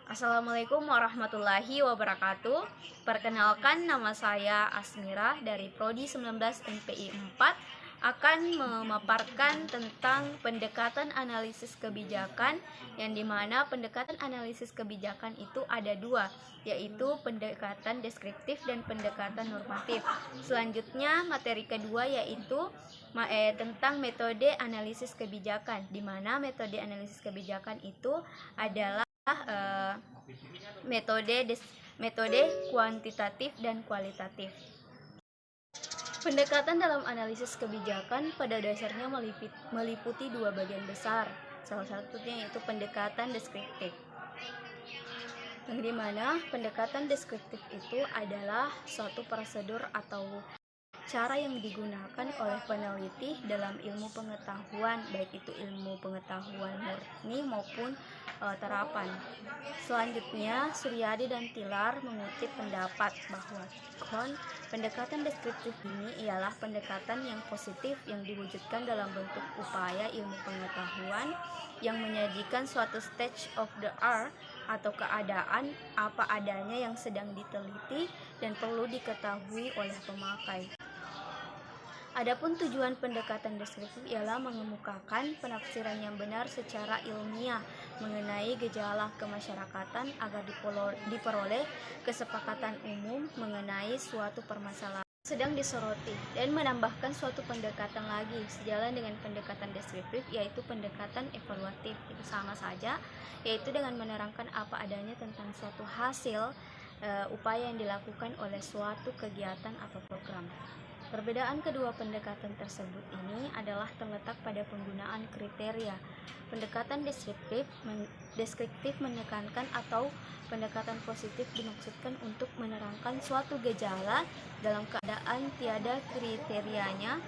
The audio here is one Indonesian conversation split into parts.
Assalamualaikum warahmatullahi wabarakatuh. Perkenalkan, nama saya Asmira dari Prodi 19 MPI 4 akan memaparkan tentang pendekatan analisis kebijakan, yang dimana pendekatan analisis kebijakan itu ada dua, yaitu pendekatan deskriptif dan pendekatan normatif. Selanjutnya materi kedua yaitu tentang metode analisis kebijakan, di mana metode analisis kebijakan itu adalah metode kuantitatif dan kualitatif. Pendekatan dalam analisis kebijakan pada dasarnya meliputi dua bagian besar. Salah satunya yaitu pendekatan deskriptif, yang dimana pendekatan deskriptif itu adalah suatu prosedur atau cara yang digunakan oleh peneliti dalam ilmu pengetahuan, baik itu ilmu pengetahuan murni maupun terapan. Selanjutnya, Suryadi dan Tilar mengutip pendapat bahwa pendekatan deskriptif ini ialah pendekatan yang positif yang diwujudkan dalam bentuk upaya ilmu pengetahuan yang menyajikan suatu stage of the art atau keadaan apa adanya yang sedang diteliti dan perlu diketahui oleh pemakai. Adapun tujuan pendekatan deskriptif ialah mengemukakan penafsiran yang benar secara ilmiah mengenai gejala kemasyarakatan agar diperoleh kesepakatan umum mengenai suatu permasalahan sedang disoroti, dan menambahkan suatu pendekatan lagi sejalan dengan pendekatan deskriptif, yaitu pendekatan evaluatif. Itu sama saja, yaitu dengan menerangkan apa adanya tentang suatu hasil upaya yang dilakukan oleh suatu kegiatan atau program. Perbedaan kedua pendekatan tersebut ini adalah terletak pada penggunaan kriteria. Pendekatan deskriptif menekankan atau pendekatan positif dimaksudkan untuk menerangkan suatu gejala dalam keadaan tiada kriterianya.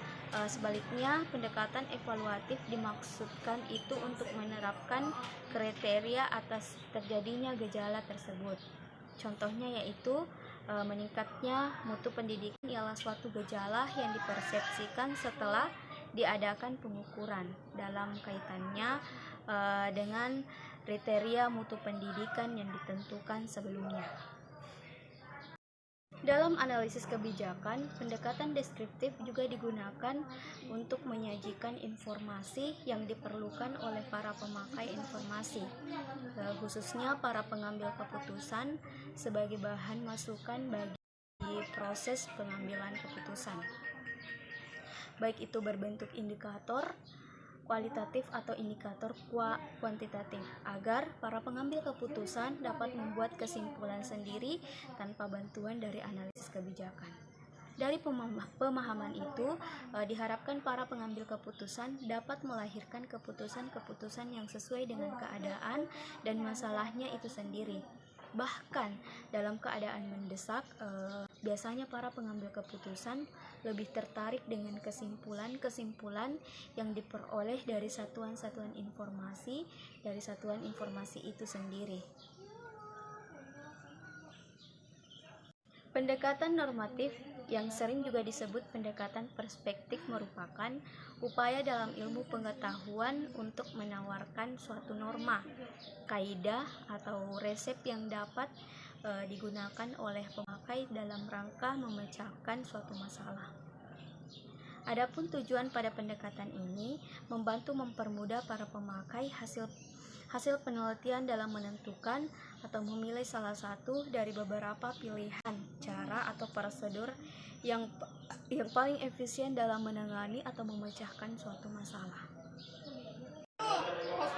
Sebaliknya, pendekatan evaluatif dimaksudkan itu untuk menerapkan kriteria atas terjadinya gejala tersebut. Contohnya yaitu meningkatnya mutu pendidikan ialah suatu gejala yang dipersepsikan setelah diadakan pengukuran dalam kaitannya dengan kriteria mutu pendidikan yang ditentukan sebelumnya. Dalam analisis kebijakan, pendekatan deskriptif juga digunakan untuk menyajikan informasi yang diperlukan oleh para pemakai informasi, khususnya para pengambil keputusan, sebagai bahan masukan bagi proses pengambilan keputusan, baik itu berbentuk indikator kualitatif atau indikator kuantitatif, agar para pengambil keputusan dapat membuat kesimpulan sendiri tanpa bantuan dari analisis kebijakan. Dari pemahaman itu, diharapkan para pengambil keputusan dapat melahirkan keputusan-keputusan yang sesuai dengan keadaan dan masalahnya itu sendiri. Bahkan dalam keadaan mendesak, biasanya para pengambil keputusan lebih tertarik dengan kesimpulan-kesimpulan yang diperoleh dari satuan-satuan informasi itu sendiri. Pendekatan normatif yang sering juga disebut pendekatan perspektif merupakan upaya dalam ilmu pengetahuan untuk menawarkan suatu norma, kaidah atau resep yang dapat digunakan oleh pemakai dalam rangka memecahkan suatu masalah. Adapun tujuan pada pendekatan ini membantu mempermudah para pemakai hasil penelitian dalam menentukan atau memilih salah satu dari beberapa pilihan cara atau prosedur yang paling efisien dalam menangani atau memecahkan suatu masalah.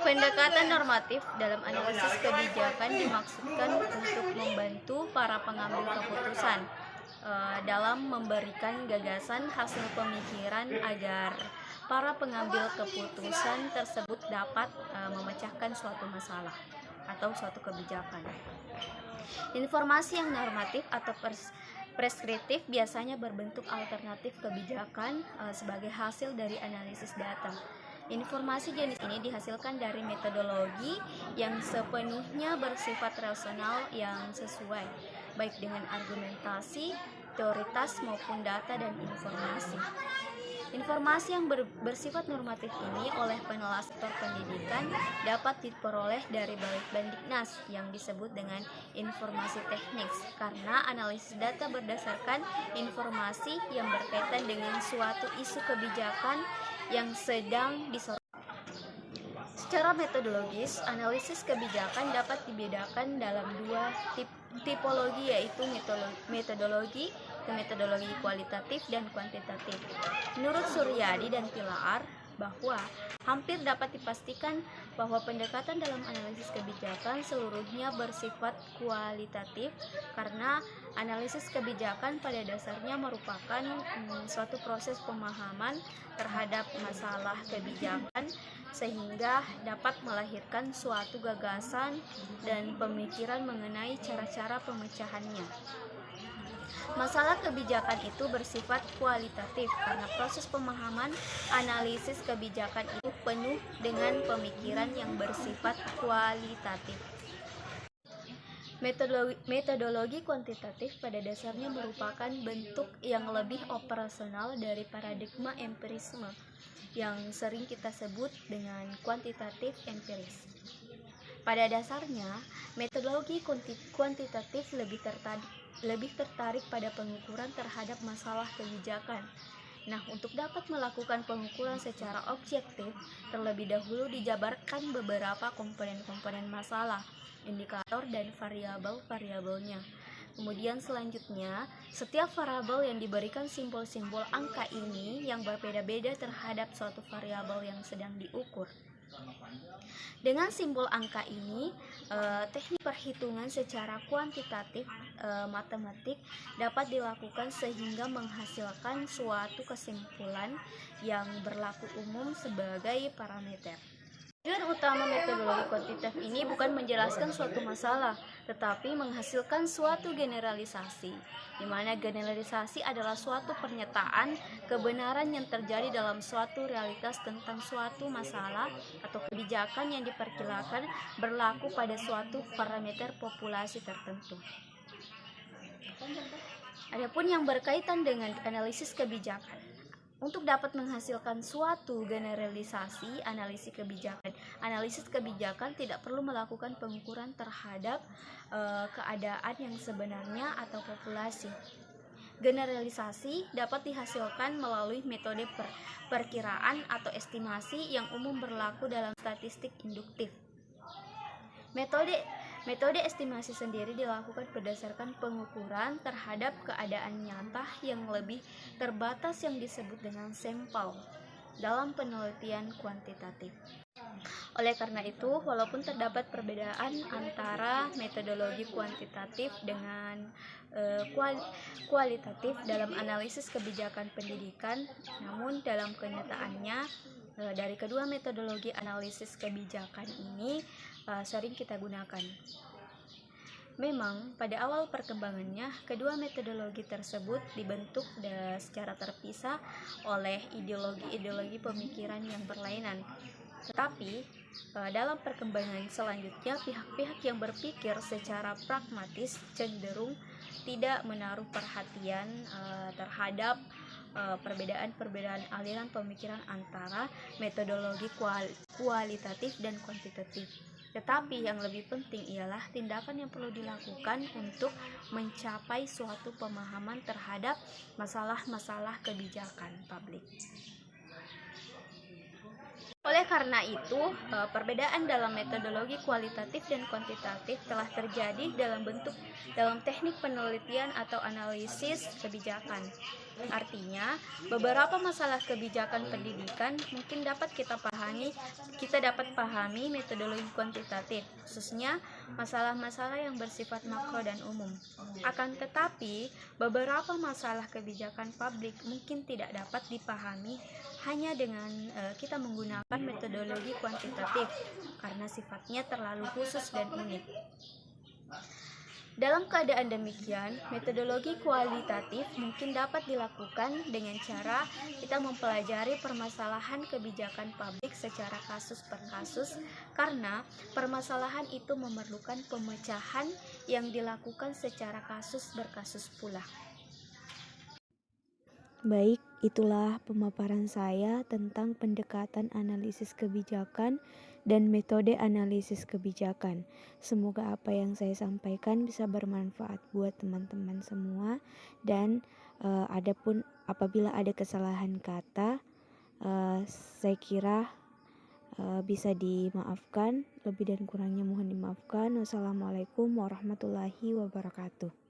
Pendekatan normatif dalam analisis kebijakan dimaksudkan untuk membantu para pengambil keputusan dalam memberikan gagasan hasil pemikiran agar para pengambil keputusan tersebut dapat memecahkan suatu masalah atau suatu kebijakan. Informasi yang normatif atau preskriptif biasanya berbentuk alternatif kebijakan sebagai hasil dari analisis data. Informasi jenis ini dihasilkan dari metodologi yang sepenuhnya bersifat rasional yang sesuai, baik dengan argumentasi, teoritas maupun data dan informasi. Informasi yang bersifat normatif ini oleh penelaah sektor pendidikan dapat diperoleh dari Balitbangdiknas yang disebut dengan informasi teknis, karena analisis data berdasarkan informasi yang berkaitan dengan suatu isu kebijakan yang sedang disoroti. Secara metodologis, analisis kebijakan dapat dibedakan dalam dua tipologi, yaitu metodologi kualitatif dan kuantitatif. Menurut Suryadi dan Tilaar, bahwa hampir dapat dipastikan bahwa pendekatan dalam analisis kebijakan seluruhnya bersifat kualitatif, karena analisis kebijakan pada dasarnya merupakan suatu proses pemahaman terhadap masalah kebijakan sehingga dapat melahirkan suatu gagasan dan pemikiran mengenai cara-cara pemecahannya. Masalah kebijakan itu bersifat kualitatif karena proses pemahaman analisis kebijakan itu penuh dengan pemikiran yang bersifat kualitatif. Metodologi kuantitatif pada dasarnya merupakan bentuk yang lebih operasional dari paradigma empirisme yang sering kita sebut dengan kuantitatif empiris. Pada dasarnya, metodologi kuantitatif lebih tertarik pada pengukuran terhadap masalah kebijakan. Nah, untuk dapat melakukan pengukuran secara objektif, terlebih dahulu dijabarkan beberapa komponen-komponen masalah, indikator dan variabel-variabelnya. Kemudian selanjutnya, setiap variabel yang diberikan simbol-simbol angka ini yang berbeda-beda terhadap suatu variabel yang sedang diukur. Dengan simbol angka ini, teknik perhitungan secara kuantitatif matematik dapat dilakukan sehingga menghasilkan suatu kesimpulan yang berlaku umum sebagai parameter. Tujuan utama metodologi kuantitatif ini bukan menjelaskan suatu masalah, tetapi menghasilkan suatu generalisasi, di mana generalisasi adalah suatu pernyataan kebenaran yang terjadi dalam suatu realitas tentang suatu masalah atau kebijakan yang diperkirakan berlaku pada suatu parameter populasi tertentu. Adapun yang berkaitan dengan analisis kebijakan, untuk dapat menghasilkan suatu generalisasi analisis kebijakan tidak perlu melakukan pengukuran terhadap keadaan yang sebenarnya atau populasi. Generalisasi dapat dihasilkan melalui metode perkiraan atau estimasi yang umum berlaku dalam statistik induktif. Metode estimasi sendiri dilakukan berdasarkan pengukuran terhadap keadaan nyata yang lebih terbatas yang disebut dengan sampel dalam penelitian kuantitatif. Oleh karena itu, walaupun terdapat perbedaan antara metodologi kuantitatif dengan kualitatif dalam analisis kebijakan pendidikan, namun dalam kenyataannya dari kedua metodologi analisis kebijakan ini sering kita gunakan. Memang pada awal perkembangannya kedua metodologi tersebut dibentuk secara terpisah oleh ideologi-ideologi pemikiran yang berlainan. Tetapi dalam perkembangan selanjutnya pihak-pihak yang berpikir secara pragmatis cenderung tidak menaruh perhatian terhadap perbedaan-perbedaan aliran pemikiran antara metodologi kualitatif dan kuantitatif. Tetapi yang lebih penting ialah tindakan yang perlu dilakukan untuk mencapai suatu pemahaman terhadap masalah-masalah kebijakan publik. Oleh karena itu, perbedaan dalam metodologi kualitatif dan kuantitatif telah terjadi dalam teknik penelitian atau analisis kebijakan. Artinya, beberapa masalah kebijakan pendidikan mungkin dapat kita pahami metodologi kuantitatif, khususnya masalah-masalah yang bersifat makro dan umum. Akan tetapi, beberapa masalah kebijakan publik mungkin tidak dapat dipahami hanya dengan kita menggunakan metodologi kuantitatif karena sifatnya terlalu khusus dan unik. Dalam keadaan demikian, metodologi kualitatif mungkin dapat dilakukan dengan cara kita mempelajari permasalahan kebijakan publik secara kasus per kasus, karena permasalahan itu memerlukan pemecahan yang dilakukan secara kasus berkasus pula. Baik, Itulah pemaparan saya tentang pendekatan analisis kebijakan dan metode analisis kebijakan. Semoga apa yang saya sampaikan bisa bermanfaat buat teman-teman semua, dan adapun apabila ada kesalahan kata, saya kira bisa dimaafkan. Lebih dan kurangnya mohon dimaafkan. Wassalamualaikum warahmatullahi wabarakatuh.